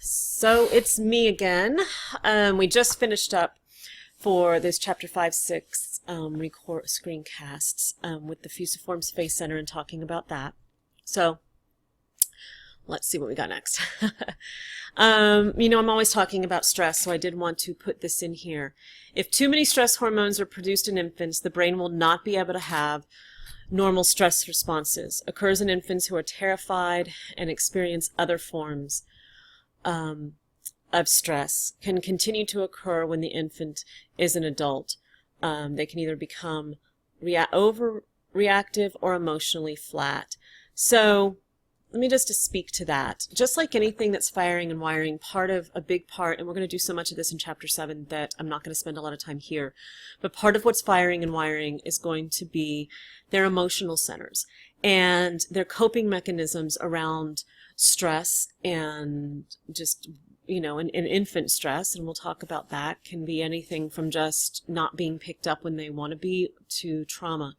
So it's me again. We just finished up for this chapter 5, 6 record screencasts with the Fusiform Space Center and talking about that. So let's see what we got next. I'm always talking about stress, so I did want to put this in here. If too many stress hormones are produced in infants, the brain will not be able to have normal stress responses. Occurs in infants who are terrified and experience other forms of stress. Can continue to occur when the infant is an adult. They can either become overreactive or emotionally flat. So let me just speak to that. Just like anything that's firing and wiring, a big part, and we're going to do so much of this in chapter 7 that I'm not going to spend a lot of time here, but part of what's firing and wiring is going to be their emotional centers and their coping mechanisms around stress and just, an infant stress, and we'll talk about that, can be anything from just not being picked up when they want to be to trauma.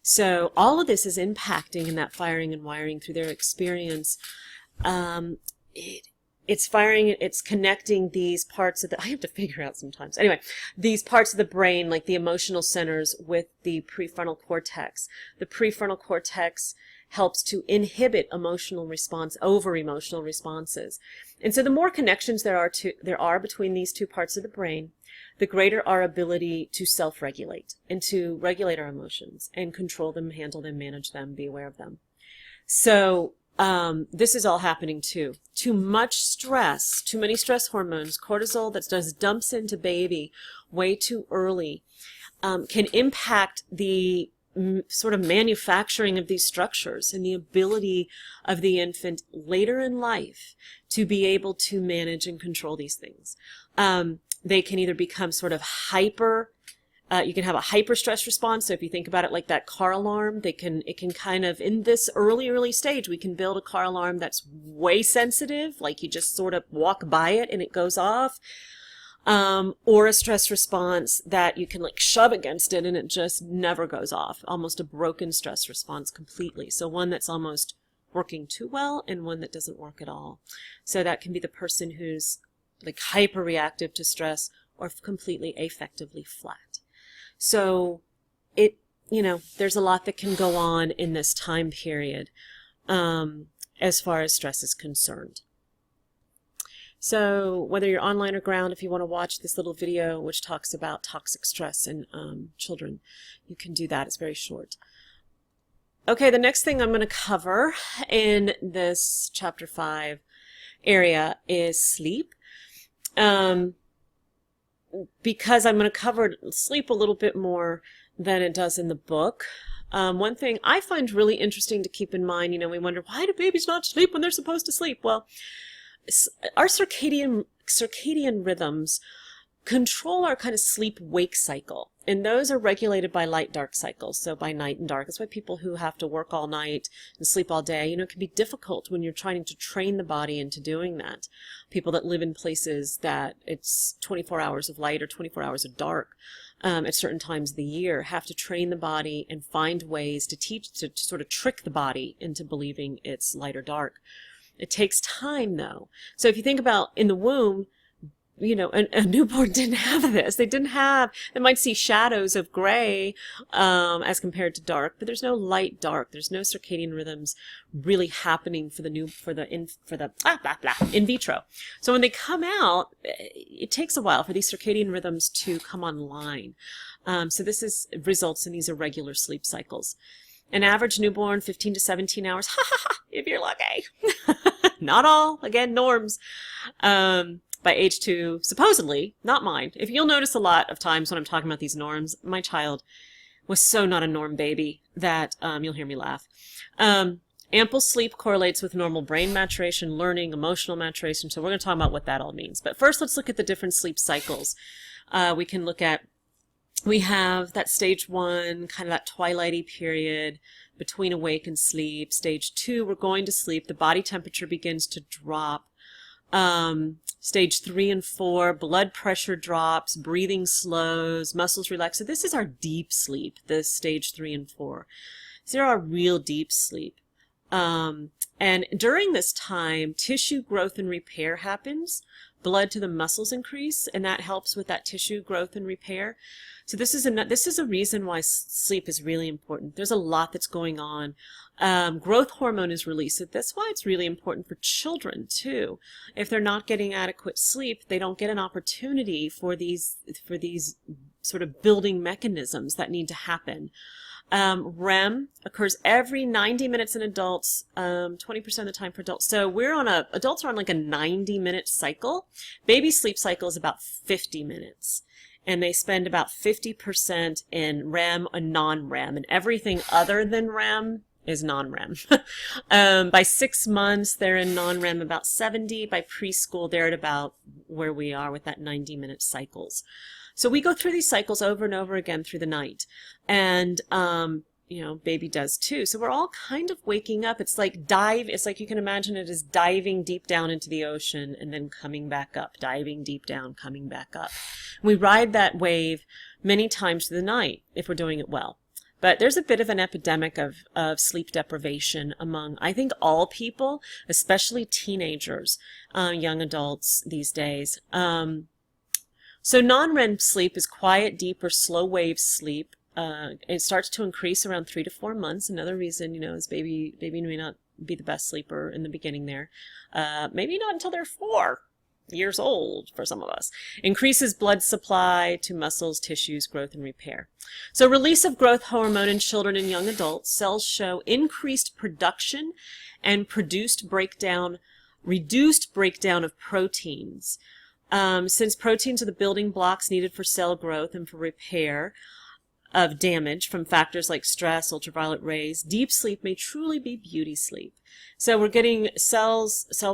So all of this is impacting in that firing and wiring through their experience. It's firing, it's connecting these parts of I have to figure out sometimes. Anyway, these parts of the brain, like the emotional centers, with the prefrontal cortex. The prefrontal cortex helps to inhibit emotional responses. And so the more connections there are between these two parts of the brain, the greater our ability to self-regulate and to regulate our emotions and control them, handle them, manage them, be aware of them. So this is all happening too. Too much stress, too many stress hormones, cortisol that just dumps into baby way too early, can impact the sort of manufacturing of these structures and the ability of the infant later in life to be able to manage and control these things. They can either become sort of hyper, you can have a hyper stress response. So if you think about it like that car alarm, it can kind of, in this early stage, we can build a car alarm that's way sensitive, like you just sort of walk by it and it goes off. Or a stress response that you can like shove against it and it just never goes off. Almost a broken stress response completely. So one that's almost working too well and one that doesn't work at all. So that can be the person who's like hyper reactive to stress or completely affectively flat. So there's a lot that can go on in this time period as far as stress is concerned. So whether you're online or ground, if you want to watch this little video which talks about toxic stress in children, you can do that. It's very short. Okay, the next thing I'm going to cover in this chapter 5 area is sleep. Because I'm going to cover sleep a little bit more than it does in the book. One thing I find really interesting to keep in mind, we wonder, why do babies not sleep when they're supposed to sleep? Well, our circadian rhythms control our kind of sleep-wake cycle, and those are regulated by light-dark cycles, so by night and dark. That's why people who have to work all night and sleep all day, it can be difficult when you're trying to train the body into doing that. People that live in places that it's 24 hours of light or 24 hours of dark at certain times of the year have to train the body and find ways to sort of trick the body into believing it's light or dark. It takes time, though. So if you think about in the womb, a newborn didn't have this. They might see shadows of gray as compared to dark, but there's no light dark. There's no circadian rhythms really happening for in vitro. So when they come out, it takes a while for these circadian rhythms to come online. So this results in these irregular sleep cycles. An average newborn, 15 to 17 hours, if you're lucky. Not all, again, norms. By age 2, supposedly, not mine. If you'll notice a lot of times when I'm talking about these norms, my child was so not a norm baby that you'll hear me laugh. Ample sleep correlates with normal brain maturation, learning, emotional maturation. So we're going to talk about what that all means. But first, let's look at the different sleep cycles. We have that stage 1, kind of that twilighty period between awake and sleep. Stage 2, we're going to sleep. The body temperature begins to drop. Stage 3 and 4, blood pressure drops, breathing slows, muscles relax. So this is our deep sleep, this stage 3 and 4. These are our real deep sleep. And during this time, tissue growth and repair happens. Blood to the muscles increase, and that helps with that tissue growth and repair. So this is a reason why sleep is really important. There's a lot that's going on. Growth hormone is released. That's why it's really important for children too. If they're not getting adequate sleep, they don't get an opportunity for these sort of building mechanisms that need to happen. REM occurs every 90 minutes in adults, 20% of the time for adults. So adults are on like a 90-minute cycle. Baby sleep cycle is about 50 minutes. And they spend about 50% in REM and non-REM. And everything other than REM is non-REM. By 6 months, they're in non-REM about 70. By preschool, they're at about where we are with that 90-minute cycles. So we go through these cycles over and over again through the night. And, baby does too. So we're all kind of waking up. It's like you can imagine it as diving deep down into the ocean and then coming back up, diving deep down, coming back up. We ride that wave many times through the night if we're doing it well. But there's a bit of an epidemic of sleep deprivation among, I think, all people, especially teenagers, young adults these days. So non-REM sleep is quiet, deep, or slow wave sleep. It starts to increase around 3 to 4 months. Another reason, is baby may not be the best sleeper in the beginning there. Maybe not until they're 4 years old for some of us. Increases blood supply to muscles, tissues, growth, and repair. So release of growth hormone in children and young adults. Cells show increased production and reduced breakdown of proteins. Since proteins are the building blocks needed for cell growth and for repair of damage from factors like stress, ultraviolet rays, deep sleep may truly be beauty sleep. So we're getting cell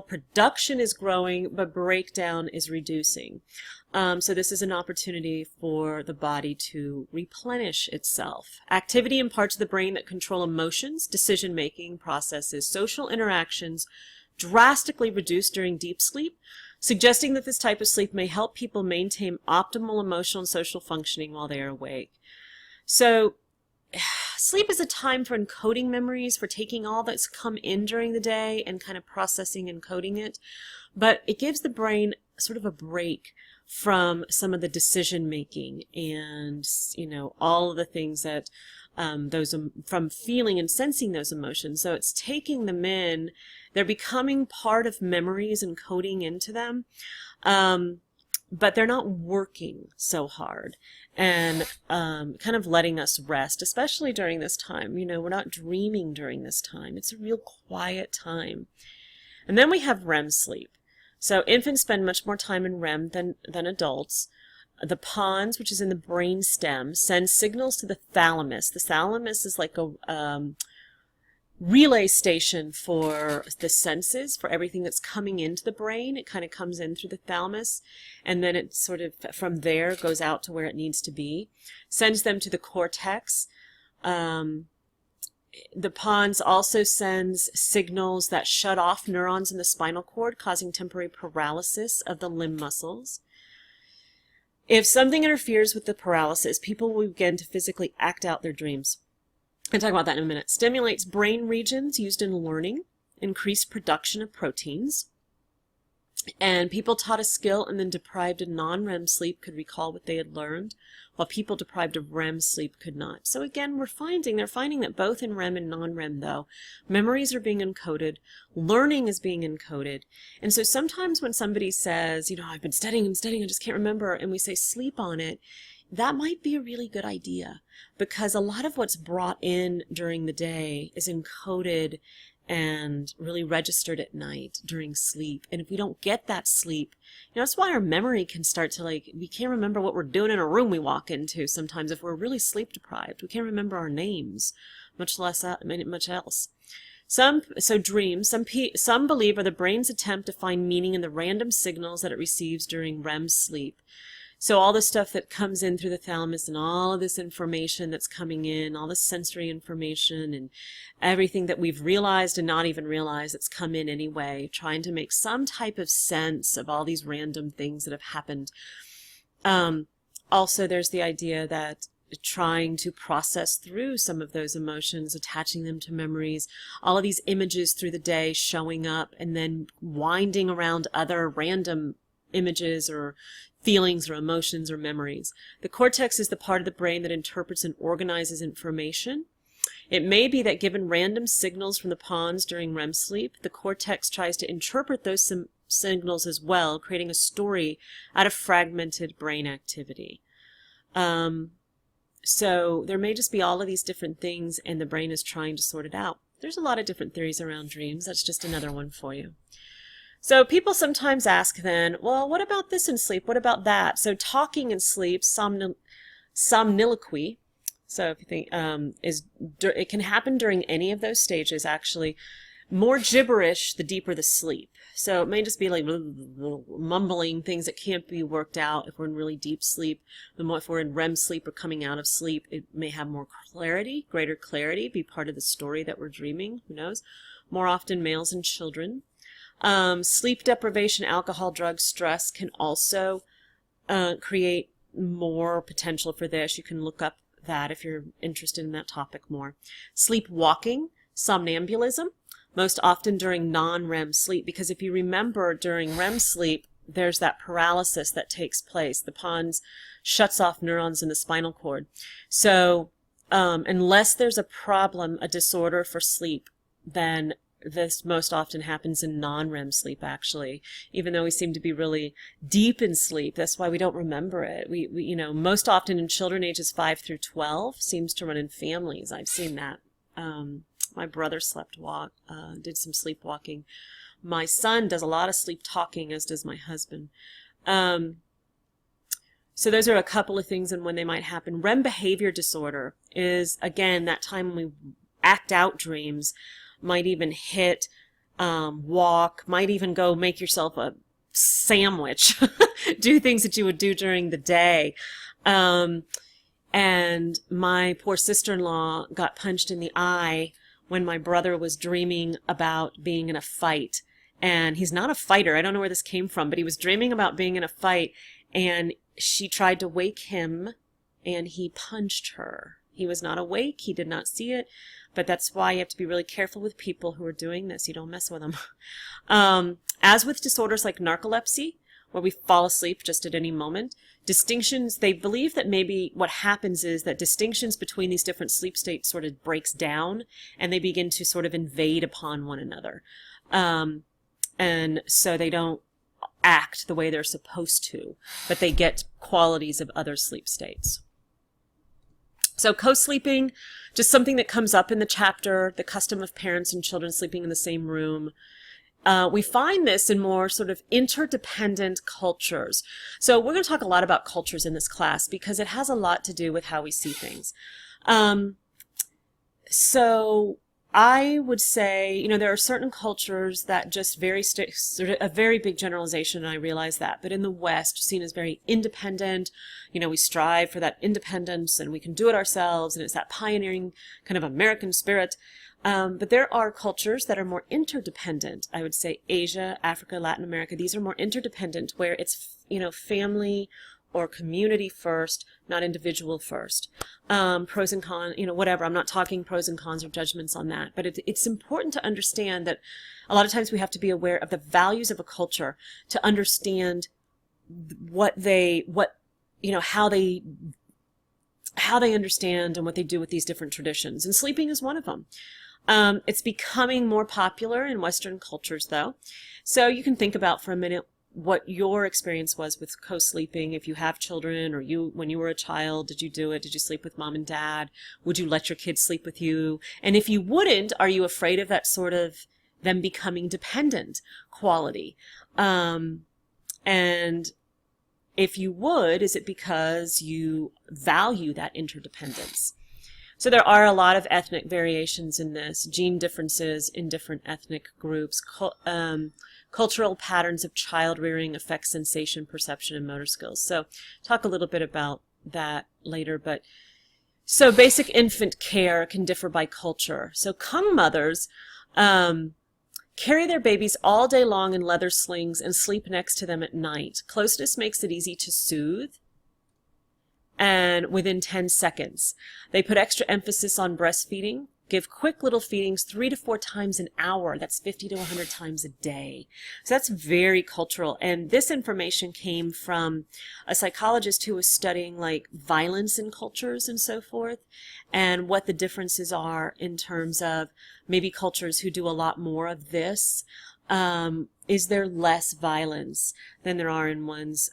production is growing, but breakdown is reducing. So this is an opportunity for the body to replenish itself. Activity in parts of the brain that control emotions, decision-making processes, social interactions drastically reduced during deep sleep, suggesting that this type of sleep may help people maintain optimal emotional and social functioning while they are awake. So sleep is a time for encoding memories, for taking all that's come in during the day and kind of processing and coding it. But it gives the brain sort of a break from some of the decision making and, all of the things that from feeling and sensing those emotions. So it's taking them in. They're becoming part of memories and coding into them. But they're not working so hard and kind of letting us rest, especially during this time. We're not dreaming during this time. It's a real quiet time. And then we have REM sleep. So infants spend much more time in REM than adults. The pons, which is in the brain stem, sends signals to the thalamus. The thalamus is like a relay station for the senses, for everything that's coming into the brain. It kind of comes in through the thalamus, and then it sort of from there goes out to where it needs to be. Sends them to the cortex. The pons also sends signals that shut off neurons in the spinal cord, causing temporary paralysis of the limb muscles. If something interferes with the paralysis, people will begin to physically act out their dreams. I'll talk about that in a minute. Stimulates brain regions used in learning, increased production of proteins. And people taught a skill and then deprived of non-REM sleep could recall what they had learned, while people deprived of REM sleep could not. So again, they're finding that both in REM and non-REM, though, memories are being encoded, learning is being encoded. And so sometimes when somebody says, I've been studying, I just can't remember, and we say sleep on it, that might be a really good idea, because a lot of what's brought in during the day is encoded and really registered at night during sleep. And if we don't get that sleep, that's why our memory can start to we can't remember what we're doing in a room we walk into sometimes if we're really sleep deprived. We can't remember our names, much else. Dreams, some believe, are the brain's attempt to find meaning in the random signals that it receives during REM sleep. So all the stuff that comes in through the thalamus and all of this information that's coming in, all the sensory information and everything that we've realized and not even realized that's come in anyway, trying to make some type of sense of all these random things that have happened. Also, there's the idea that trying to process through some of those emotions, attaching them to memories, all of these images through the day showing up and then winding around other random images or feelings or emotions or memories. The cortex is the part of the brain that interprets and organizes information. It may be that given random signals from the pons during REM sleep, the cortex tries to interpret those signals as well, creating a story out of fragmented brain activity. So there may just be all of these different things and the brain is trying to sort it out. There's a lot of different theories around dreams. That's just another one for you. So people sometimes ask then, well, what about this in sleep? What about that? So talking in sleep, somniloquy, so if you think, it can happen during any of those stages, actually. More gibberish, the deeper the sleep. So it may just be like mumbling things that can't be worked out if we're in really deep sleep. The more if we're in REM sleep or coming out of sleep, it may have more clarity, greater clarity, be part of the story that we're dreaming. Who knows? More often males and children. Sleep deprivation, alcohol, drugs, stress can also create more potential for this. You can look up that if you're interested in that topic more. Sleepwalking, somnambulism, most often during non-REM sleep, because if you remember during REM sleep, there's that paralysis that takes place. The pons shuts off neurons in the spinal cord. So unless there's a problem, a disorder for sleep, then this most often happens in non-REM sleep, actually, even though we seem to be really deep in sleep. That's why we don't remember it. We most often in children ages 5 through 12 seems to run in families. I've seen that. My brother did some sleepwalking. My son does a lot of sleep talking, as does my husband. So those are a couple of things and when they might happen. REM behavior disorder is, again, that time when we act out dreams. Might even hit, walk, might even go make yourself a sandwich, do things that you would do during the day. And my poor sister-in-law got punched in the eye when my brother was dreaming about being in a fight. And he's not a fighter. I don't know where this came from, but he was dreaming about being in a fight, and she tried to wake him, and he punched her. He was not awake. He did not see it. But that's why you have to be really careful with people who are doing this. You don't mess with them. As with disorders like narcolepsy, where we fall asleep just at any moment, distinctions, they believe that maybe what happens is that distinctions between these different sleep states sort of breaks down and they begin to sort of invade upon one another. And so they don't act the way they're supposed to, but they get qualities of other sleep states. So co-sleeping, just something that comes up in the chapter, the custom of parents and children sleeping in the same room. We find this in more sort of interdependent cultures. So we're going to talk a lot about cultures in this class because it has a lot to do with how we see things. So I would say, there are certain cultures that just sort of a very big generalization, and I realize that. But in the West, seen as very independent, we strive for that independence and we can do it ourselves, and it's that pioneering kind of American spirit. But there are cultures that are more interdependent. I would say Asia, Africa, Latin America, these are more interdependent where it's, family or community first, not individual first. Pros and cons, whatever. I'm not talking pros and cons or judgments on that, but it's important to understand that a lot of times we have to be aware of the values of a culture to understand how they understand and what they do with these different traditions. And sleeping is one of them. It's becoming more popular in Western cultures, though. So you can think about for a minute what your experience was with co-sleeping. If you have children, or when you were a child, did you do it? Did you sleep with mom and dad? Would you let your kids sleep with you? And if you wouldn't, are you afraid of that sort of them becoming dependent quality? And if you would, is it because you value that interdependence? So there are a lot of ethnic variations in this, gene differences in different ethnic groups. Cultural patterns of child rearing affect sensation, perception, and motor skills. So talk a little bit about that later. But so basic infant care can differ by culture. So Kung mothers carry their babies all day long in leather slings and sleep next to them at night. Closeness makes it easy to soothe and within 10 seconds. They put extra emphasis on breastfeeding, give quick little feedings 3 to 4 times an hour. That's 50 to 100 times a day. So that's very cultural. And this information came from a psychologist who was studying like violence in cultures and so forth, and what the differences are in terms of maybe cultures who do a lot more of this. Is there less violence than there are in ones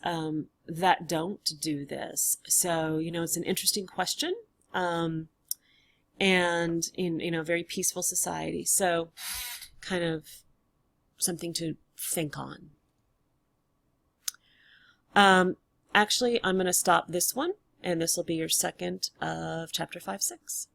that don't do this? So, it's an interesting question. And in a very peaceful society. So kind of something to think on. Actually, I'm going to stop this one, and this will be your second of chapter 5-6.